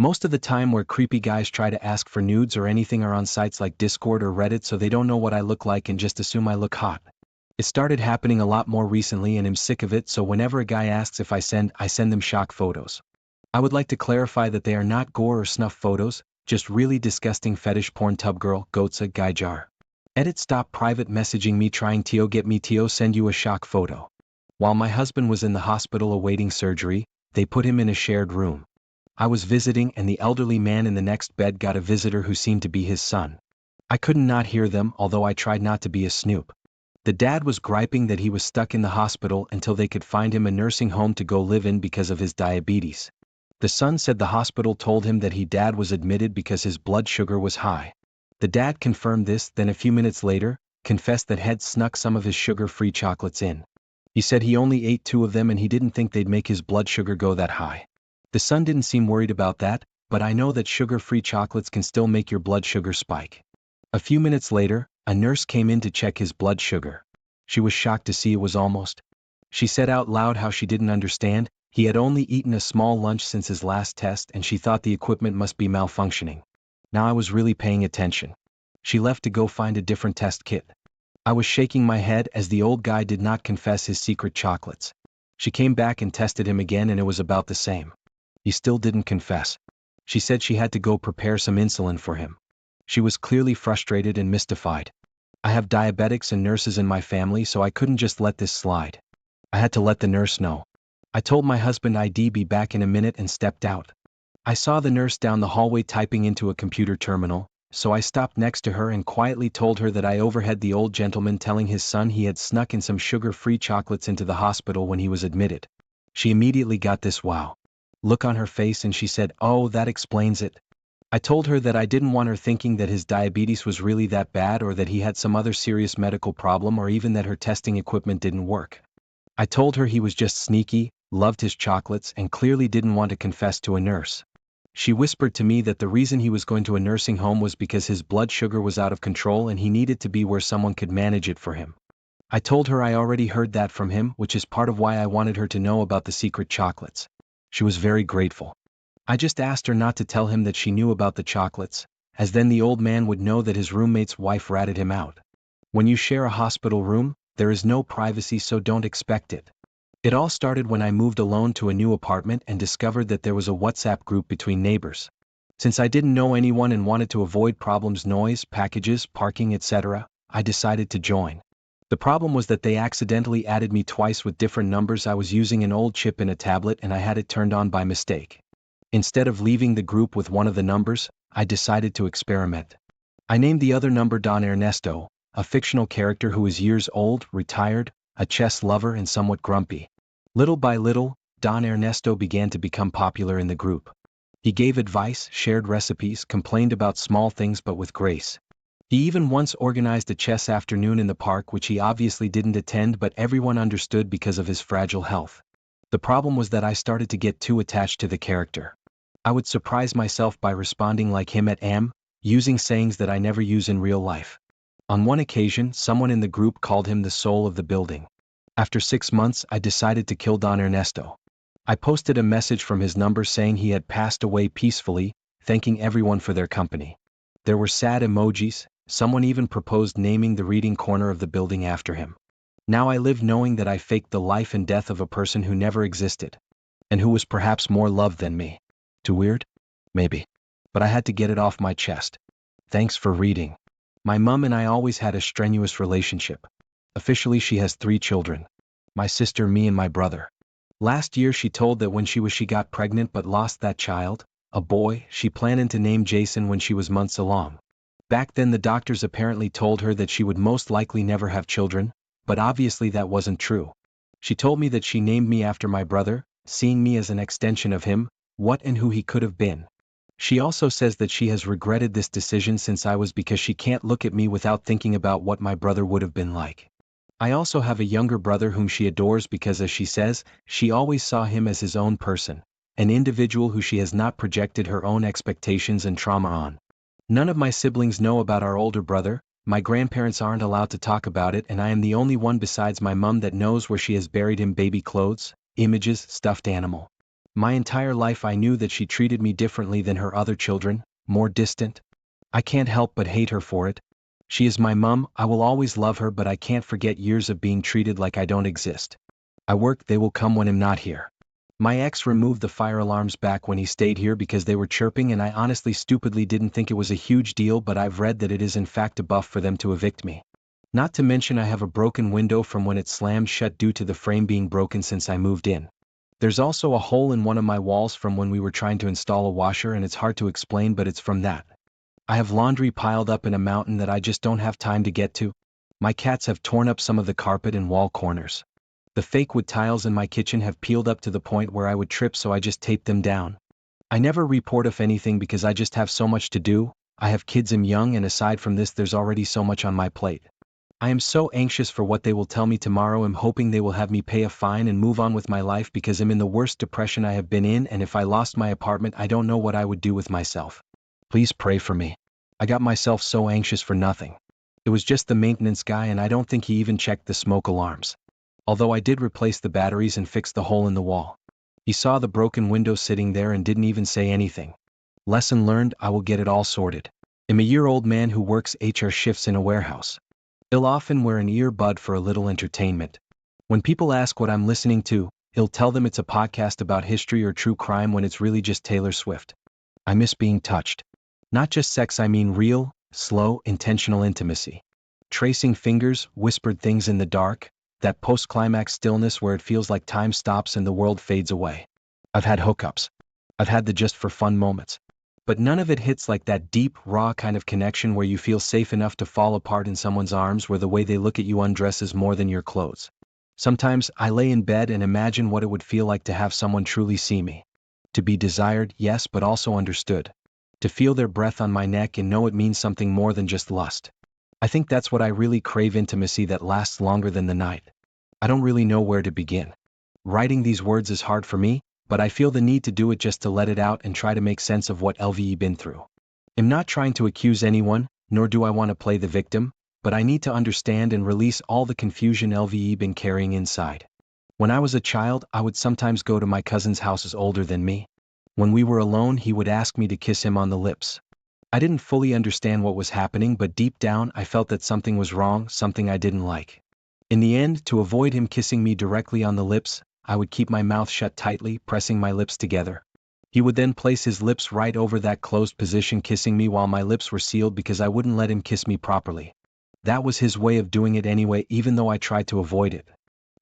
Most of the time where creepy guys try to ask for nudes or anything are on sites like Discord or Reddit, so they don't know what I look like and just assume I look hot. It started happening a lot more recently and I'm sick of it, so whenever a guy asks if I send them shock photos. I would like to clarify that they are not gore or snuff photos, just really disgusting fetish porn. Tub girl, Goatsa, guy jar. Edit. Stop private messaging me trying to get me to send you a shock photo. While my husband was in the hospital awaiting surgery, they put him in a shared room. I was visiting and the elderly man in the next bed got a visitor who seemed to be his son. I couldn't not hear them, although I tried not to be a snoop. The dad was griping that he was stuck in the hospital until they could find him a nursing home to go live in because of his diabetes. The son said the hospital told him that dad was admitted because his blood sugar was high. The dad confirmed this, then a few minutes later, confessed that had snuck some of his sugar-free chocolates in. He said he only ate 2 of them and he didn't think they'd make his blood sugar go that high. The son didn't seem worried about that, but I know that sugar-free chocolates can still make your blood sugar spike. A few minutes later, a nurse came in to check his blood sugar. She was shocked to see it was almost. She said out loud how she didn't understand. He had only eaten a small lunch since his last test and she thought the equipment must be malfunctioning. Now I was really paying attention. She left to go find a different test kit. I was shaking my head as the old guy did not confess his secret chocolates. She came back and tested him again and it was about the same. He still didn't confess. She said she had to go prepare some insulin for him. She was clearly frustrated and mystified. I have diabetics and nurses in my family, so I couldn't just let this slide. I had to let the nurse know. I told my husband I'd be back in a minute and stepped out. I saw the nurse down the hallway typing into a computer terminal, so I stopped next to her and quietly told her that I overheard the old gentleman telling his son he had snuck in some sugar-free chocolates into the hospital when he was admitted. She immediately got this wow look on her face and she said, "Oh, that explains it." I told her that I didn't want her thinking that his diabetes was really that bad or that he had some other serious medical problem or even that her testing equipment didn't work. I told her he was just sneaky, loved his chocolates and clearly didn't want to confess to a nurse. She whispered to me that the reason he was going to a nursing home was because his blood sugar was out of control and he needed to be where someone could manage it for him. I told her I already heard that from him, which is part of why I wanted her to know about the secret chocolates. She was very grateful. I just asked her not to tell him that she knew about the chocolates, as then the old man would know that his roommate's wife ratted him out. When you share a hospital room, there is no privacy, so don't expect it. It all started when I moved alone to a new apartment and discovered that there was a WhatsApp group between neighbors. Since I didn't know anyone and wanted to avoid problems, noise, packages, parking, etc., I decided to join. The problem was that they accidentally added me twice with different numbers. I was using an old chip in a tablet and I had it turned on by mistake. Instead of leaving the group with one of the numbers, I decided to experiment. I named the other number Don Ernesto, a fictional character who is years old, retired, a chess lover and somewhat grumpy. Little by little, Don Ernesto began to become popular in the group. He gave advice, shared recipes, complained about small things but with grace. He even once organized a chess afternoon in the park, which he obviously didn't attend, but everyone understood because of his fragile health. The problem was that I started to get too attached to the character. I would surprise myself by responding like him at using sayings that I never use in real life. On one occasion, someone in the group called him the soul of the building. After 6 months, I decided to kill Don Ernesto. I posted a message from his number saying he had passed away peacefully, thanking everyone for their company. There were sad emojis, someone even proposed naming the reading corner of the building after him. Now I live knowing that I faked the life and death of a person who never existed, and who was perhaps more loved than me. Too weird? Maybe. But I had to get it off my chest. Thanks for reading. My mom and I always had a strenuous relationship. Officially, she has 3 children. My sister, me, and my brother. Last year she told that when she got pregnant but lost that child, a boy, she planned to name Jason when she was months along. Back then the doctors apparently told her that she would most likely never have children, but obviously that wasn't true. She told me that she named me after my brother, seeing me as an extension of him, what and who he could have been. She also says that she has regretted this decision since I was, because she can't look at me without thinking about what my brother would have been like. I also have a younger brother whom she adores because, as she says, she always saw him as his own person, an individual who she has not projected her own expectations and trauma on. None of my siblings know about our older brother, my grandparents aren't allowed to talk about it, and I am the only one besides my mom that knows where she has buried him. Baby clothes, images, stuffed animal. My entire life I knew that she treated me differently than her other children, more distant. I can't help but hate her for it. She is my mum, I will always love her, but I can't forget years of being treated like I don't exist. I work, they will come when I'm not here. My ex removed the fire alarms back when he stayed here because they were chirping, and I honestly stupidly didn't think it was a huge deal, but I've read that it is in fact a buff for them to evict me. Not to mention I have a broken window from when it slammed shut due to the frame being broken since I moved in. There's also a hole in one of my walls from when we were trying to install a washer, and it's hard to explain, but it's from that. I have laundry piled up in a mountain that I just don't have time to get to. My cats have torn up some of the carpet and wall corners. The fake wood tiles in my kitchen have peeled up to the point where I would trip, so I just taped them down. I never report of anything because I just have so much to do. I have kids, I'm young, and aside from this there's already so much on my plate. I am so anxious for what they will tell me tomorrow. I'm hoping they will have me pay a fine and move on with my life because I'm in the worst depression I have been in, and if I lost my apartment I don't know what I would do with myself. Please pray for me. I got myself so anxious for nothing. It was just the maintenance guy, and I don't think he even checked the smoke alarms. Although I did replace the batteries and fix the hole in the wall. He saw the broken window sitting there and didn't even say anything. Lesson learned, I will get it all sorted. I'm a year-old man who works HR shifts in a warehouse. I'll often wear an earbud for a little entertainment. When people ask what I'm listening to, I'll tell them it's a podcast about history or true crime when it's really just Taylor Swift. I miss being touched. Not just sex, I mean real, slow, intentional intimacy. Tracing fingers, whispered things in the dark, that post-climax stillness where it feels like time stops and the world fades away. I've had hookups. I've had the just for fun moments. But none of it hits like that deep, raw kind of connection where you feel safe enough to fall apart in someone's arms, where the way they look at you undresses more than your clothes. Sometimes I lay in bed and imagine what it would feel like to have someone truly see me. To be desired, yes, but also understood. To feel their breath on my neck and know it means something more than just lust. I think that's what I really crave, intimacy that lasts longer than the night. I don't really know where to begin. Writing these words is hard for me, but I feel the need to do it just to let it out and try to make sense of what LVE been through. I'm not trying to accuse anyone, nor do I want to play the victim, but I need to understand and release all the confusion LVE been carrying inside. When I was a child, I would sometimes go to my cousin's houses older than me. When we were alone, he would ask me to kiss him on the lips. I didn't fully understand what was happening, but deep down I felt that something was wrong, something I didn't like. In the end, to avoid him kissing me directly on the lips, I would keep my mouth shut tightly, pressing my lips together. He would then place his lips right over that closed position, kissing me while my lips were sealed because I wouldn't let him kiss me properly. That was his way of doing it anyway, even though I tried to avoid it.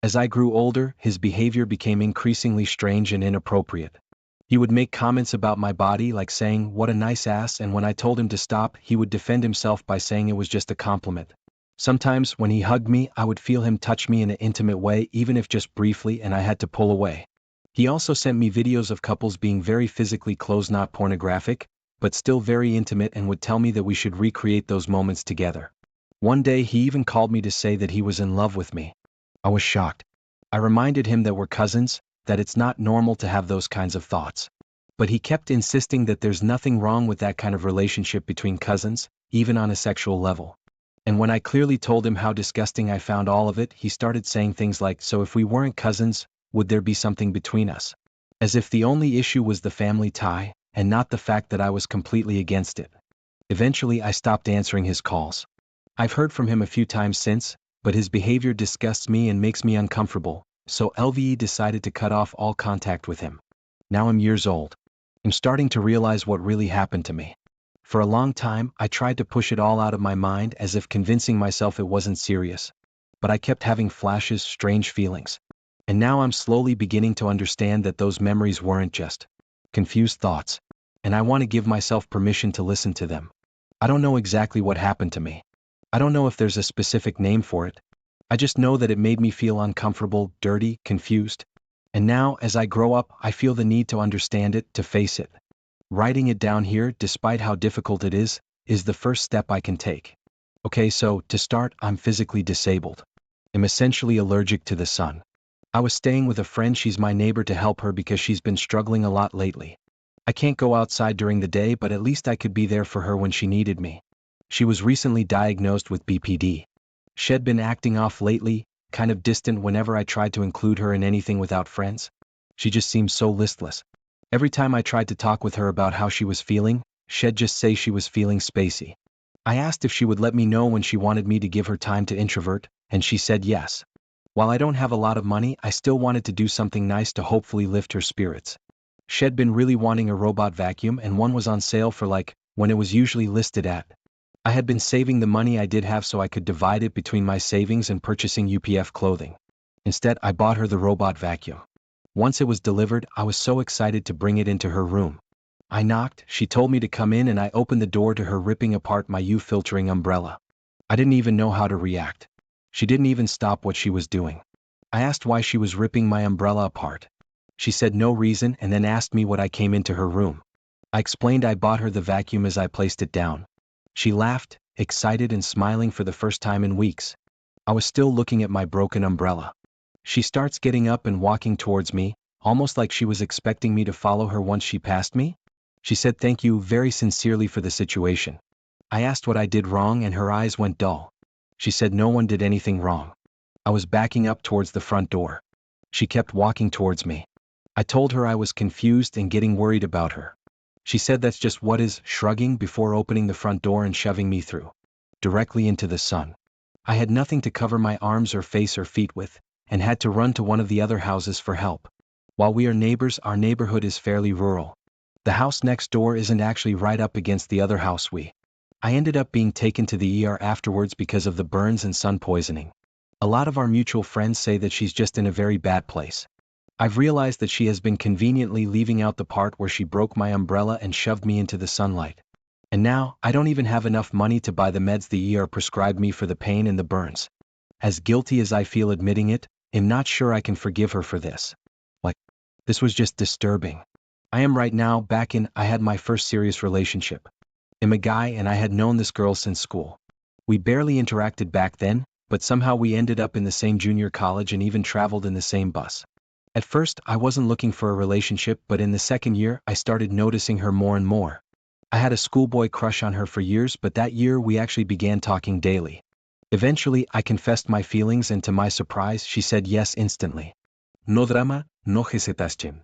As I grew older, his behavior became increasingly strange and inappropriate. He would make comments about my body, like saying, "What a nice ass," and when I told him to stop, he would defend himself by saying it was just a compliment. Sometimes, when he hugged me, I would feel him touch me in an intimate way, even if just briefly, and I had to pull away. He also sent me videos of couples being very physically close, not pornographic, but still very intimate, and would tell me that we should recreate those moments together. One day he even called me to say that he was in love with me. I was shocked. I reminded him that we're cousins, that it's not normal to have those kinds of thoughts. But he kept insisting that there's nothing wrong with that kind of relationship between cousins, even on a sexual level. And when I clearly told him how disgusting I found all of it, he started saying things like, "So if we weren't cousins, would there be something between us?" As if the only issue was the family tie, and not the fact that I was completely against it. Eventually I stopped answering his calls. I've heard from him a few times since, but his behavior disgusts me and makes me uncomfortable, so LVE decided to cut off all contact with him. Now I'm years old. I'm starting to realize what really happened to me. For a long time, I tried to push it all out of my mind, as if convincing myself it wasn't serious. But I kept having flashes, strange feelings. And now I'm slowly beginning to understand that those memories weren't just confused thoughts. And I want to give myself permission to listen to them. I don't know exactly what happened to me. I don't know if there's a specific name for it. I just know that it made me feel uncomfortable, dirty, confused. And now, as I grow up, I feel the need to understand it, to face it. Writing it down here, despite how difficult it is the first step I can take. Okay, so, to start, I'm physically disabled. I'm essentially allergic to the sun. I was staying with a friend, she's my neighbor, to help her because she's been struggling a lot lately. I can't go outside during the day, but at least I could be there for her when she needed me. She was recently diagnosed with BPD. She'd been acting off lately, kind of distant whenever I tried to include her in anything without friends. She just seemed so listless. Every time I tried to talk with her about how she was feeling, she'd just say she was feeling spacey. I asked if she would let me know when she wanted me to give her time to introvert, and she said yes. While I don't have a lot of money, I still wanted to do something nice to hopefully lift her spirits. She'd been really wanting a robot vacuum, and one was on sale for when it was usually listed at. I had been saving the money I did have so I could divide it between my savings and purchasing UPF clothing. Instead, I bought her the robot vacuum. Once it was delivered, I was so excited to bring it into her room. I knocked, she told me to come in, and I opened the door to her ripping apart my UV-filtering umbrella. I didn't even know how to react. She didn't even stop what she was doing. I asked why she was ripping my umbrella apart. She said no reason and then asked me what I came into her room. I explained I bought her the vacuum as I placed it down. She laughed, excited and smiling for the first time in weeks. I was still looking at my broken umbrella. She starts getting up and walking towards me, almost like she was expecting me to follow her once she passed me. She said thank you very sincerely for the situation. I asked what I did wrong and her eyes went dull. She said no one did anything wrong. I was backing up towards the front door. She kept walking towards me. I told her I was confused and getting worried about her. She said that's just what is, shrugging before opening the front door and shoving me through. Directly into the sun. I had nothing to cover my arms or face or feet with, and had to run to one of the other houses for help. While we are neighbors, our neighborhood is fairly rural. The house next door isn't actually right up against the other house I ended up being taken to the ER afterwards because of the burns and sun poisoning. A lot of our mutual friends say that she's just in a very bad place. I've realized that she has been conveniently leaving out the part where she broke my umbrella and shoved me into the sunlight. And now, I don't even have enough money to buy the meds the ER prescribed me for the pain and the burns. As guilty as I feel admitting it, I'm not sure I can forgive her for this. This was just disturbing. I am right now I had my first serious relationship. I'm a guy and I had known this girl since school. We barely interacted back then, but somehow we ended up in the same junior college and even traveled in the same bus. At first, I wasn't looking for a relationship, but in the second year, I started noticing her more and more. I had a schoolboy crush on her for years, but that year we actually began talking daily. Eventually, I confessed my feelings and to my surprise, she said yes instantly. No drama, no hesitación.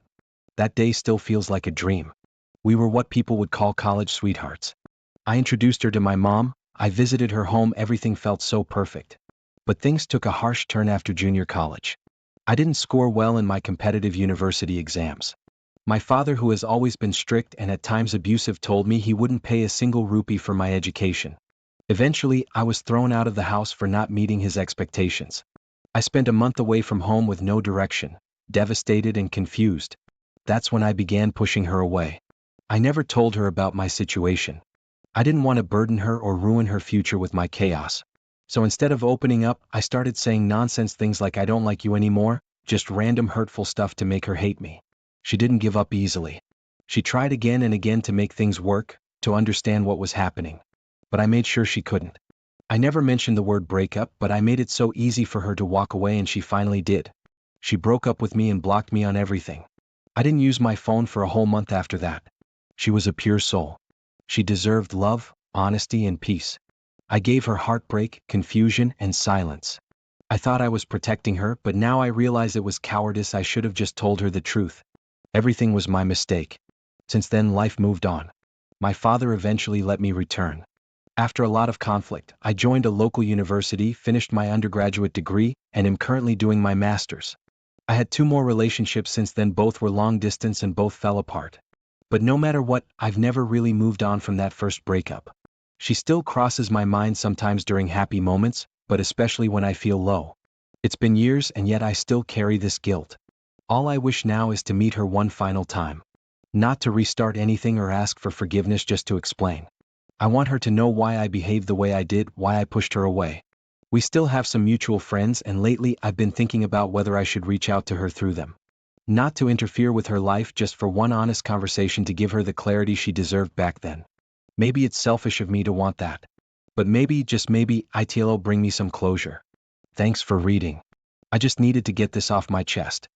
That day still feels like a dream. We were what people would call college sweethearts. I introduced her to my mom, I visited her home, everything felt so perfect. But things took a harsh turn after junior college. I didn't score well in my competitive university exams. My father, who has always been strict and at times abusive, told me he wouldn't pay a single rupee for my education. Eventually, I was thrown out of the house for not meeting his expectations. I spent a month away from home with no direction, devastated and confused. That's when I began pushing her away. I never told her about my situation. I didn't want to burden her or ruin her future with my chaos. So instead of opening up, I started saying nonsense things like I don't like you anymore, just random hurtful stuff to make her hate me. She didn't give up easily. She tried again and again to make things work, to understand what was happening. But I made sure she couldn't. I never mentioned the word breakup, but I made it so easy for her to walk away, and she finally did. She broke up with me and blocked me on everything. I didn't use my phone for a whole month after that. She was a pure soul. She deserved love, honesty, and peace. I gave her heartbreak, confusion, and silence. I thought I was protecting her, but now I realize it was cowardice. I should have just told her the truth. Everything was my mistake. Since then, life moved on. My father eventually let me return. After a lot of conflict, I joined a local university, finished my undergraduate degree, and am currently doing my master's. I had 2 more relationships since then, both were long distance and both fell apart. But no matter what, I've never really moved on from that first breakup. She still crosses my mind sometimes during happy moments, but especially when I feel low. It's been years and yet I still carry this guilt. All I wish now is to meet her one final time. Not to restart anything or ask for forgiveness, just to explain. I want her to know why I behaved the way I did, why I pushed her away. We still have some mutual friends, and lately I've been thinking about whether I should reach out to her through them. Not to interfere with her life, just for one honest conversation to give her the clarity she deserved back then. Maybe it's selfish of me to want that. But maybe, just maybe, it'll bring me some closure. Thanks for reading. I just needed to get this off my chest.